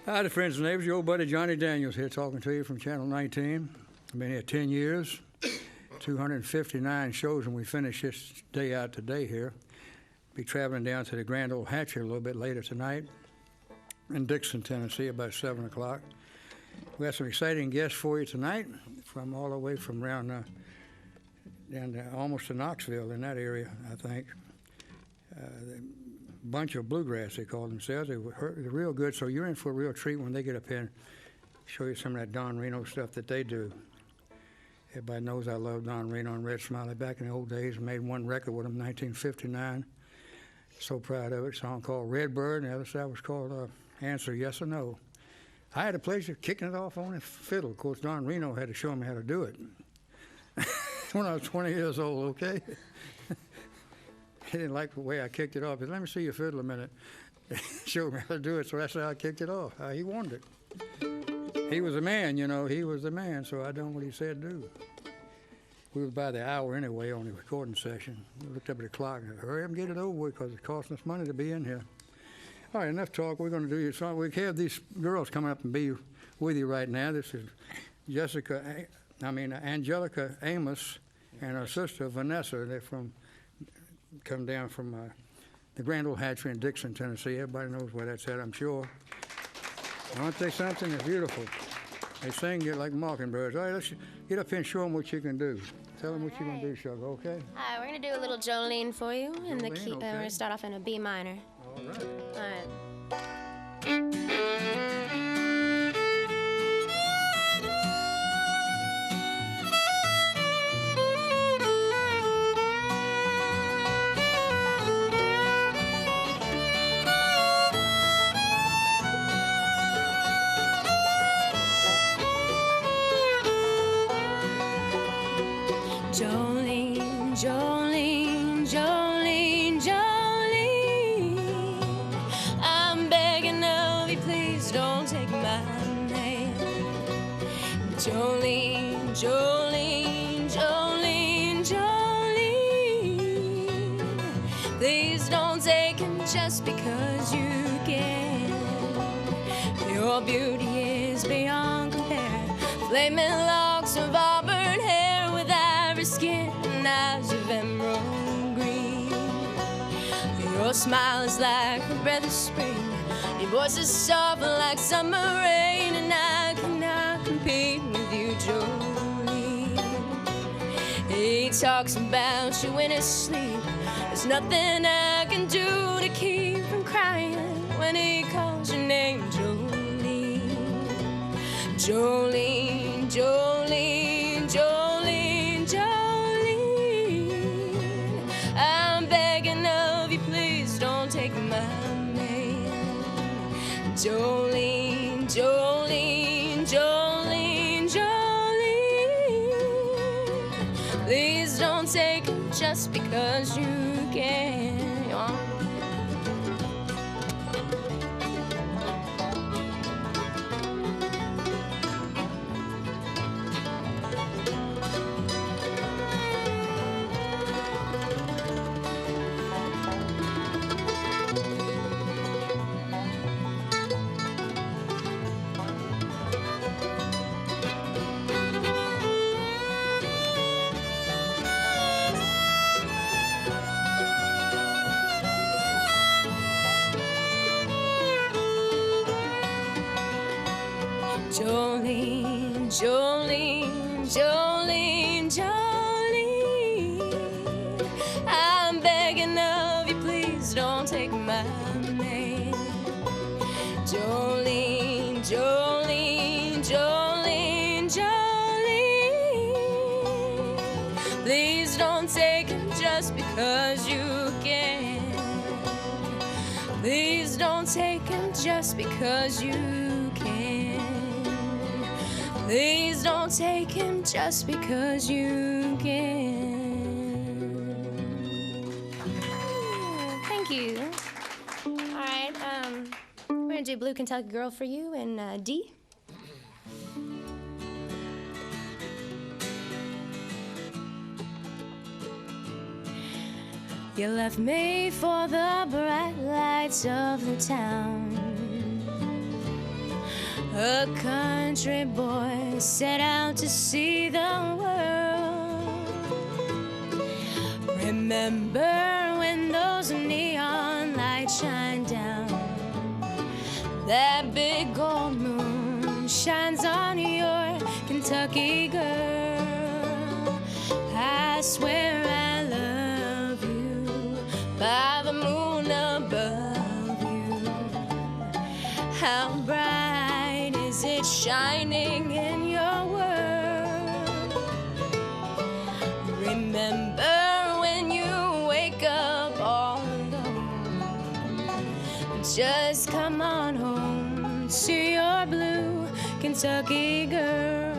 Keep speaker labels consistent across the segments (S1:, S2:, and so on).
S1: Howdy, friends and neighbors. Your old buddy Johnny Daniels here talking to you from Channel 19. I've been here 10 years, 259 shows, and we finish this day out today here. Be traveling down to the Grand Old Hatchery a little bit later tonight in Dixon, Tennessee, about 7 o'clock. We have some exciting guests for you tonight from all the way from around down to almost to Knoxville in that area, I think. Bunch of bluegrass, they call themselves. They're real good, so you're in for a real treat when they get up here and show you some of that Don Reno stuff that they do. Everybody knows I love Don Reno and Red Smiley back in the old days. I made one record with them in 1959. So proud of it. A song called Redbird, and the other side was called Answer Yes or No. I had the pleasure of kicking it off on a fiddle. Of course, Don Reno had to show me how to do it when I was 20 years old, okay? He didn't like the way I kicked it off. He said, let me see your fiddle a minute. Showed me how to do it, so that's how I kicked it off, how he wanted it. He was a man, you know. He was the man, so I done what he said do. We were by the hour anyway on the recording session. We looked up at the clock and said, hurry up and get it over with because it's costing us money to be in here. All right, enough talk. We're going to do your song. We have these girls coming up and be with you right now. This is Angelica Amos and her sister Vanessa. They're come down from the Grand Old Hatchery in Dixon, Tennessee. Everybody knows where that's at, I'm sure. Aren't they something? They're beautiful. They sing it like mockingbirds. All right, let's get up here and show them what you can do. Tell them what you're going to do, Sugar, okay?
S2: All right, we're going to do a little Jolene for you in the key.
S1: Okay.
S2: We're going to start off in a B minor.
S1: All right.
S2: All right.
S3: Jolene, Jolene, Jolene, Jolene, I'm begging of you, please don't take my name. Jolene, Jolene, Jolene, Jolene, please don't take him just because you can. Your beauty is beyond compare, flaming locks of auburn hair with ivory skin and eyes of emerald green. Your smile is like a breath of spring, your voice is soft like summer rain, and I cannot compete with you, Jolene. He talks about you in his sleep, there's nothing I can do to keep from crying when he calls your name, Jolene. Jolene, Jolene, Jolene, Jolene, I'm begging of you, please don't take my name. Jolene, Jolene, Jolene, Jolene, please don't take him just because you can. Jolene, Jolene, Jolene, Jolene, I'm begging of you, please don't take my name. Jolene, Jolene, Jolene, Jolene, please don't take him just because you can. Please don't take him just because you can. Please don't take him just because you can.
S2: Thank you. All right, we're going to do Blue Kentucky Girl for you in D.
S3: You left me for the bright lights of the town. A country boy set out to see the world. Remember when those neon lights shine down? That big gold moon shines on your Kentucky girl. I swear I love you by the moon above you. How bright is it shining in your world? Remember when you wake up all alone, just come on home to your blue Kentucky girl.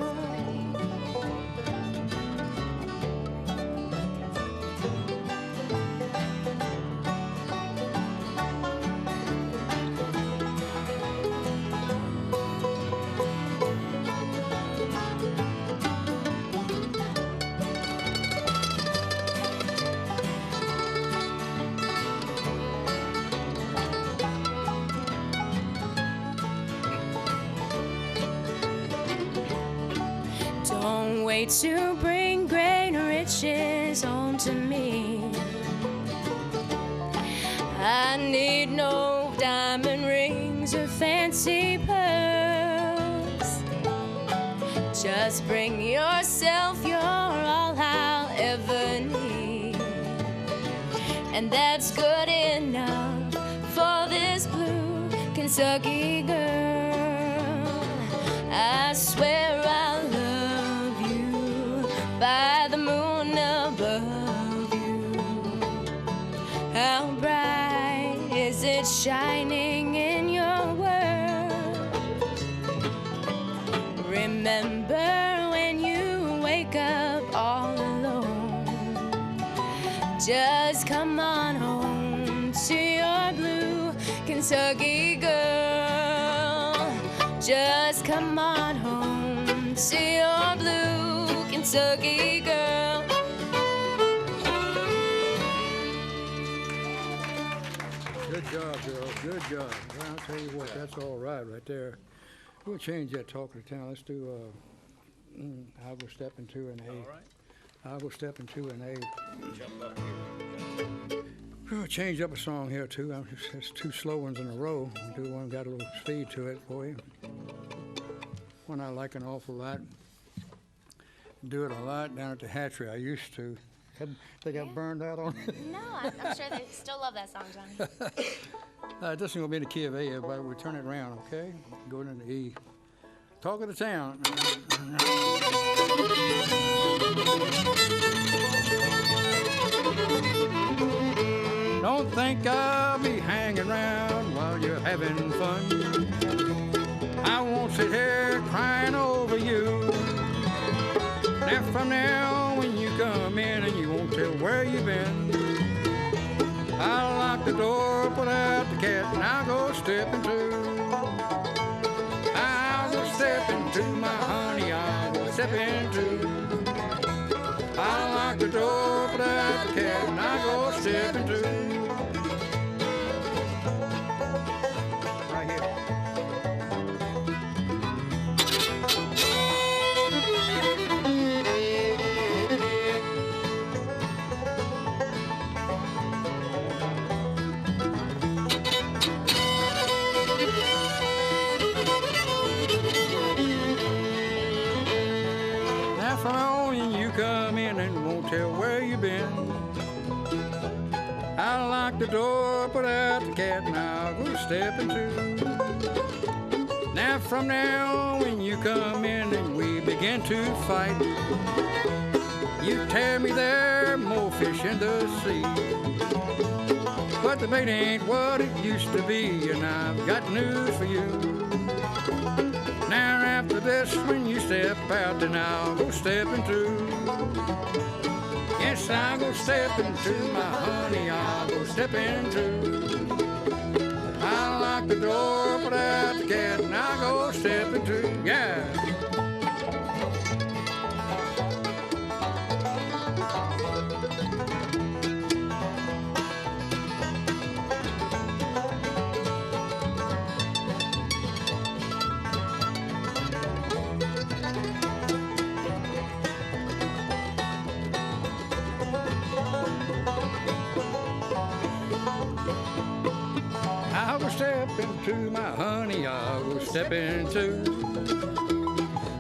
S3: Don't wait to bring great riches home to me. I need no diamond rings or fancy pearls. Just bring yourself, you're all I'll ever need. And that's good enough for this blue Kentucky girl. I swear I love you by the moon above you. How bright is it shining in your world? Remember when you wake up all alone, just come on home to your blue Kentucky girl. Just come on home to your blue Kentucky girl.
S1: Good job, girl. Good job. Well, I'll tell you what, that's all right there. We'll change that talk of the town. Let's do I will step into an A.
S4: All right.
S1: I will step into an A.
S4: Jump up here.
S1: We'll change up a song here too. There's two slow ones in a row. We'll do one got a little speed to it for you. One I like an awful lot. Do it a lot down at the hatchery. I used to. They got burned out on it.
S2: No, I'm sure they still love that song, Johnny.
S1: This is going to be in the key of A, everybody. We'll turn it around, okay? Go into E. Talk of the town. Don't think I'll be hanging around while you're having fun. I won't sit here crying over you. Now from now when you come in and you won't tell where you've been, I'll lock the door, put out the cat, and I'll go step into. I'll go step into my honey, I'll go step into. I'll lock the door, put out the cat, and I'll go step into. Right here. Now from on you come in and won't tell where you've been. I'll lock the door, put out the cat, and I'll go step into. Now from now when you come in and we begin to fight, you tear me there, more fish in the sea. But the bait ain't what it used to be, and I've got news for you. Now after this, when you step out, then I'll go step into. Yes, I'll go step into my honey, I'll go step into. I'll lock the door, put out the cat, and I'll go step into. Yeah. into my honey, I'll go step into.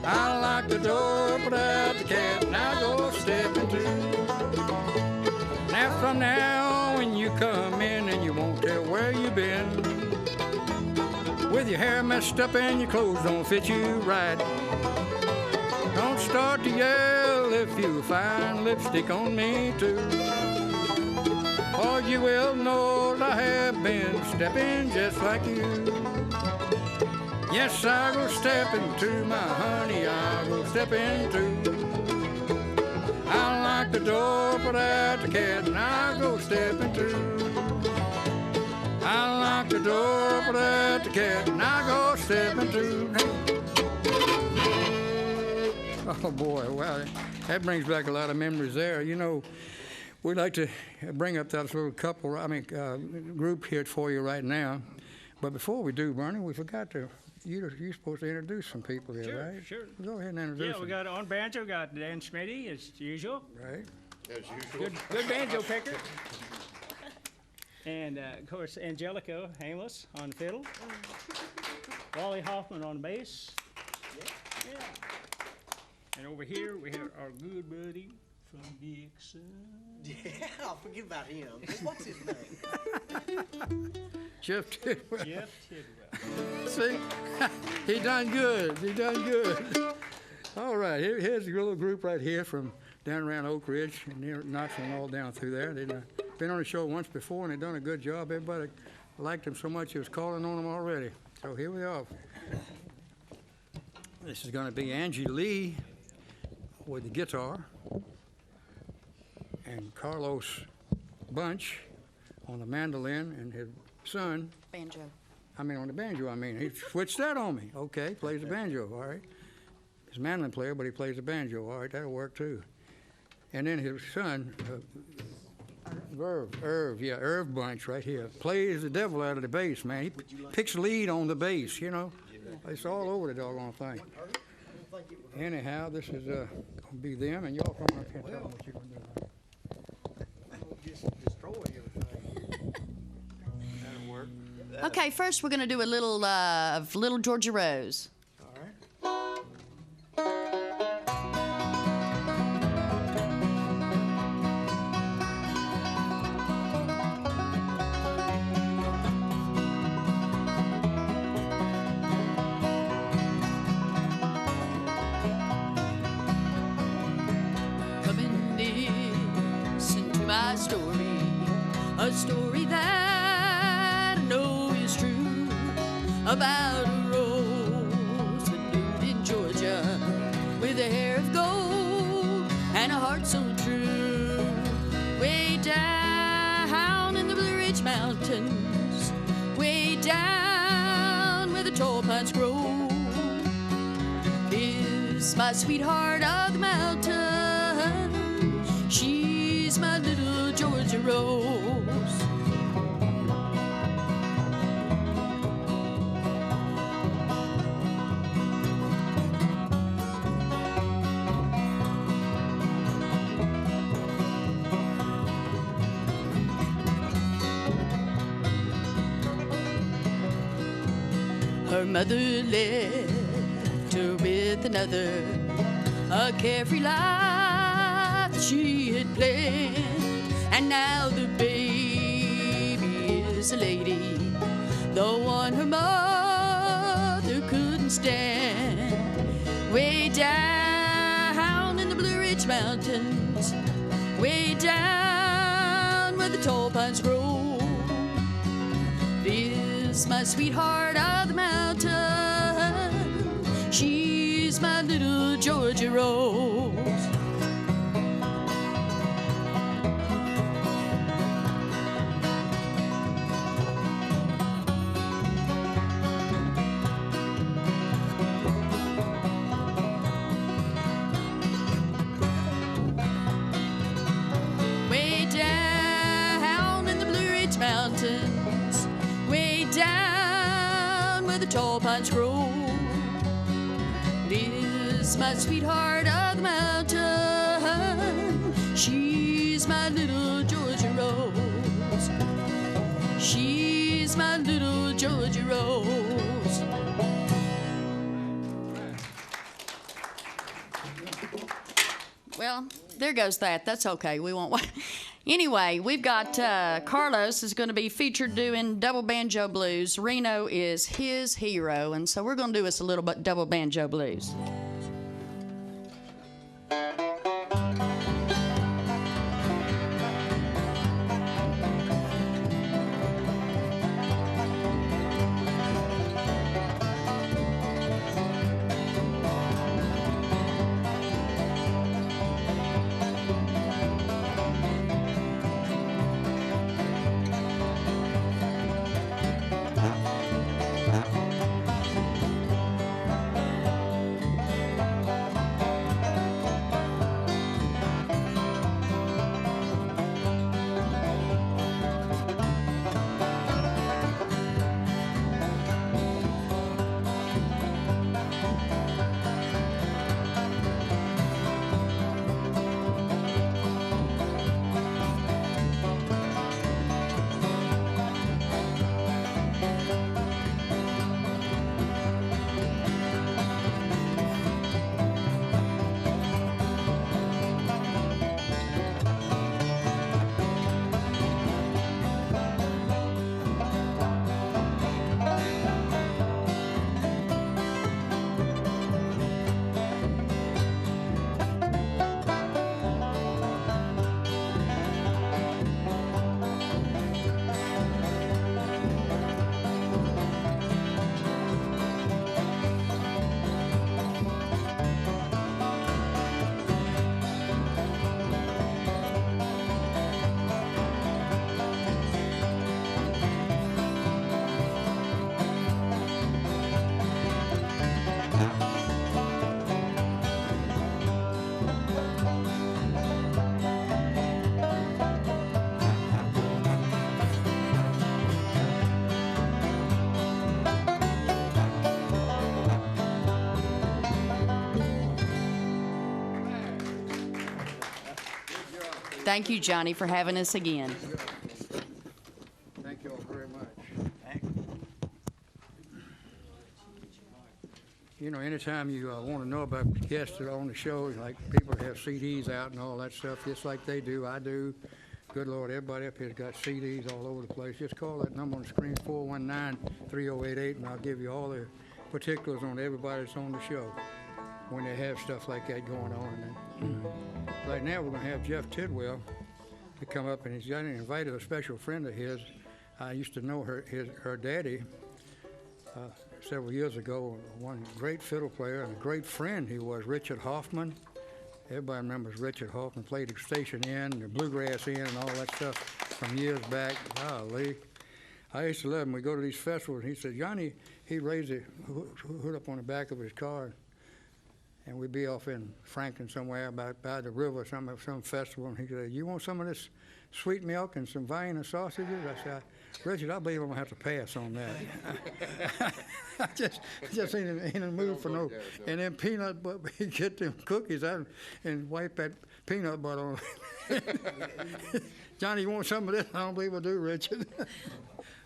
S1: I lock the door, put out the cat, and I'll go step into. Now from now, when you come in and you won't tell where you've been, with your hair messed up and your clothes don't fit you right, don't start to yell if you find lipstick on me too. Or you will know that I have been stepping just like you. Yes, I go step into my honey, I go step into. I lock the door, put out the cat, and I go step into. I lock the door, put out the cat, and I go step into. Oh boy, wow, that brings back a lot of memories there. You know, we'd like to bring up that little group here for you right now. But before we do, Bernie, we forgot to. You're supposed to introduce some people here,
S4: Sure,
S1: right?
S4: sure.
S1: Go ahead and introduce
S4: Yeah, we
S1: them.
S4: got on banjo, we got Dan Smitty as usual.
S1: Right.
S5: As usual.
S4: Good banjo picker. And of course, Angelica Hameless on the fiddle. Wally Hoffman on bass. Yeah. And over here we have our good buddy from Dixon.
S6: Yeah, I'll forget about him. What's his name?
S1: Jeff Tidwell.
S4: Jeff Tidwell.
S1: See, he done good. He done good. All right, here's a little group right here from down around Oak Ridge and near Knoxville and all down through there. They've been on the show once before and they've done a good job. Everybody liked them so much, he was calling on them already. So here we are. This is going to be Angie Lee with the guitar and Carlos Bunch on the mandolin and his son.
S7: Banjo.
S1: On the banjo, he switched that on me. Okay, plays the banjo, all right. He's a mandolin player, but he plays the banjo. All right, that'll work too. And then his son, Irv Bunch right here, plays the devil out of the bass, man. He picks lead on the bass, you know. It's all over the doggone thing. Anyhow, this is going to be them, and y'all come up here and tell them what you're going to do.
S6: Just destroy everything.
S1: That'll work.
S7: Okay, first we're gonna do a little Little Georgia Rose.
S6: All right.
S7: Come and listen to my story, a story that I know is true, about a rose that bloomed in Georgia with a hair of gold and a heart so true. Way down in the Blue Ridge Mountains, way down where the tall pines grow, is my sweetheart of the mountains. She's my little Georgia Rose. Her mother left her with another, a carefree life that she had planned. And now the baby is a lady, the one her mother couldn't stand. Way down in the Blue Ridge Mountains, way down where the tall pines grow, is my sweetheart of the mountain. She's my little Georgia Rose. Way down in the Blue Ridge Mountains, way down where the tall pines grow, is my sweetheart of the mountain. She's my little Georgia Rose. She's kiss my little Georgia Rose. Well, there goes that. That's okay. We won't. Anyway, we've got Carlos is going to be featured doing double banjo blues. Reno is his hero, and so we're going to do us a little bit double banjo blues. Thank you, Johnny, for having us again.
S1: Thank you all very much. You know, anytime you want to know about guests that are on the show, like people that have CDs out and all that stuff, just like they do, I do. Good Lord, everybody up here's got CDs all over the place. Just call that number on the screen, 419-3088, and I'll give you all the particulars on everybody that's on the show when they have stuff like that going on. And right now we're going to have Jeff Tidwell to come up, and he's got invited a special friend of his. I used to know her daddy several years ago. One great fiddle player and a great friend he was, Richard Hoffman. Everybody remembers Richard Hoffman. Played the Station Inn, the Bluegrass Inn, and all that stuff from years back. Golly. I used to love him. We go to these festivals, and he said, Johnny, he'd raise the hood up on the back of his car, and we'd be off in Franklin somewhere by the river or some festival, and he said, you want some of this sweet milk and some Vienna sausages? I said, Richard, I believe I'm going to have to pass on that. I just ain't in the mood for no. And then peanut butter, he'd get them cookies out and wipe that peanut butter on. Johnny, you want some of this? I don't believe I do, Richard.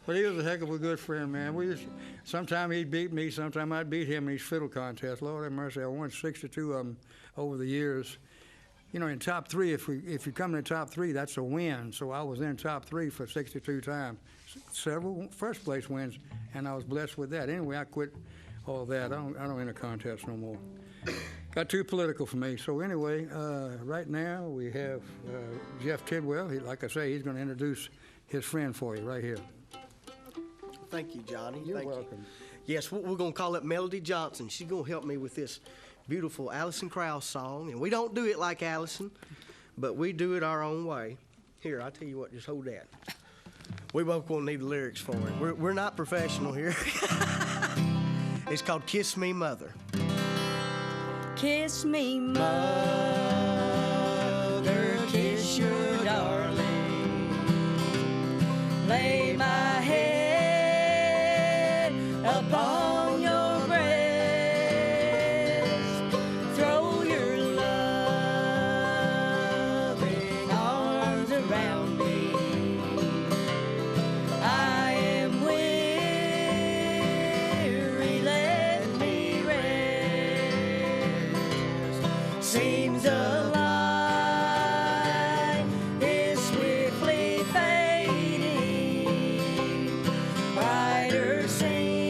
S1: But he was a heck of a good friend, man. Sometimes he'd beat me, sometimes I'd beat him in these fiddle contests. Lord have mercy, I won 62 of them over the years. You know, in top three, if you come in the top three, that's a win. So I was in top three for 62 times. Several first place wins, and I was blessed with that. Anyway, I quit all that. I don't enter contests no more. Got too political for me. So anyway, right now we have Jeff Tidwell. Like I say, he's going to introduce his friend for you right here.
S6: Thank you, Johnny.
S1: You're
S6: Thank
S1: welcome.
S6: You. Yes, we're going to call it Melody Johnson. She's going to help me with this beautiful Alison Krauss song. And we don't do it like Alison, but we do it our own way. Here, I'll tell you what, just hold that. We both won't need the lyrics for it. We're not professional here. It's called Kiss Me, Mother.
S3: Kiss me, mother, kiss your darling. Lay my head upon your breast. Throw your loving arms around me. I am with
S6: Seems the light is swiftly fading. Brighter scenes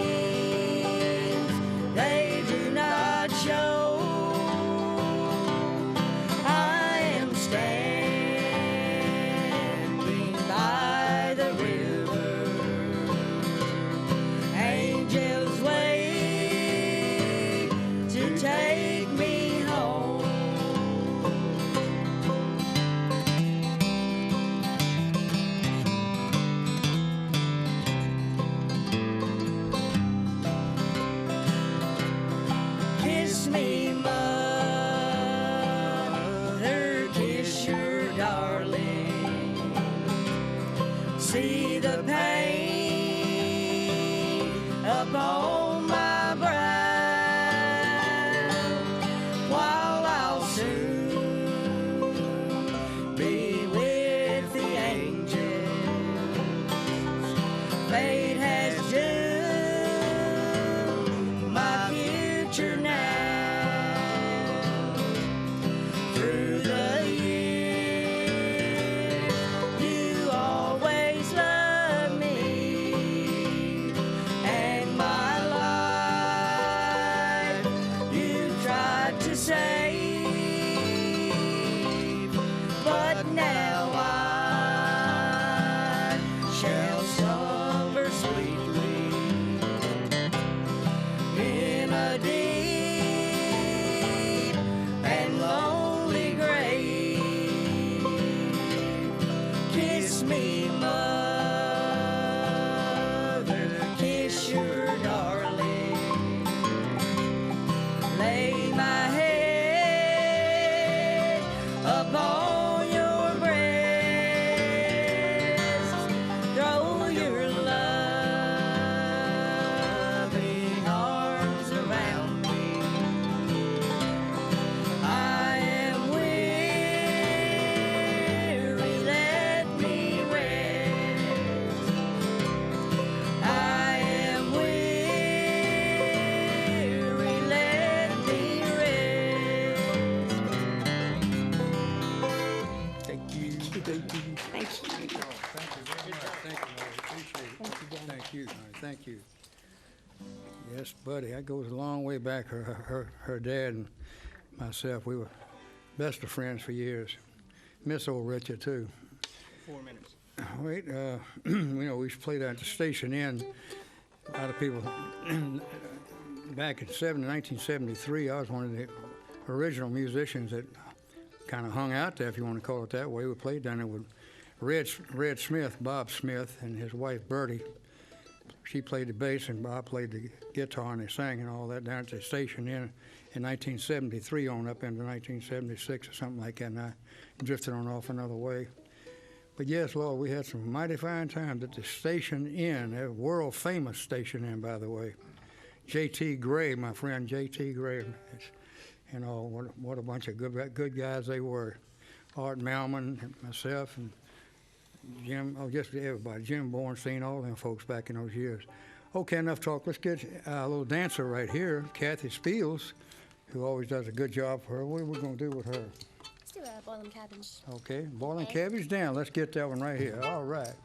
S6: they do not show. I am standing by the river. Angels wait to take me home. Kiss me, mother, kiss your darling. See the pain upon my brow, while I'll soon be with the angels. Fate has doomed my future now. Through the years, you always loved me, and my life you tried to save, but now I shall slumber sweetly in a deep and lonely grave. Kiss me, mother, kiss your darling. Lay my head upon your breast. Throw your loving arms around me. I am weary, let me rest. I am weary, let me rest. Thank you.
S2: Thank you.
S1: Thank you very much. Thank you, Lord. Appreciate it. Thank you, Lord. Thank you. Yes, buddy, that goes a long way back. Her dad and myself, we were best of friends for years. Miss old Richard, too.
S4: 4 minutes.
S1: Wait, we used to play that at the Station Inn. A lot of people, back in 1973, I was one of the original musicians that kind of hung out there, if you want to call it that way. We played down there with Red Smith, Bob Smith, and his wife Bertie. She played the bass and Bob played the guitar, and they sang and all that down at the Station Inn in 1973 on up into 1976 or something like that, and I drifted on off another way. But yes, Lord, we had some mighty fine times at the Station Inn, a world-famous Station Inn, by the way. J.T. Gray, my friend J.T. Gray, and all, what a bunch of good guys they were. Art Malman, and myself, and Jim, just everybody, Jim Bornstein, all them folks back in those years. Okay, enough talk. Let's get a little dancer right here, Kathy Spiels, who always does a good job for her. What are we going to do with her?
S2: Let's do a boiling cabbage.
S1: Okay, boiling
S2: Okay.
S1: cabbage down. Let's get that one right here. All right.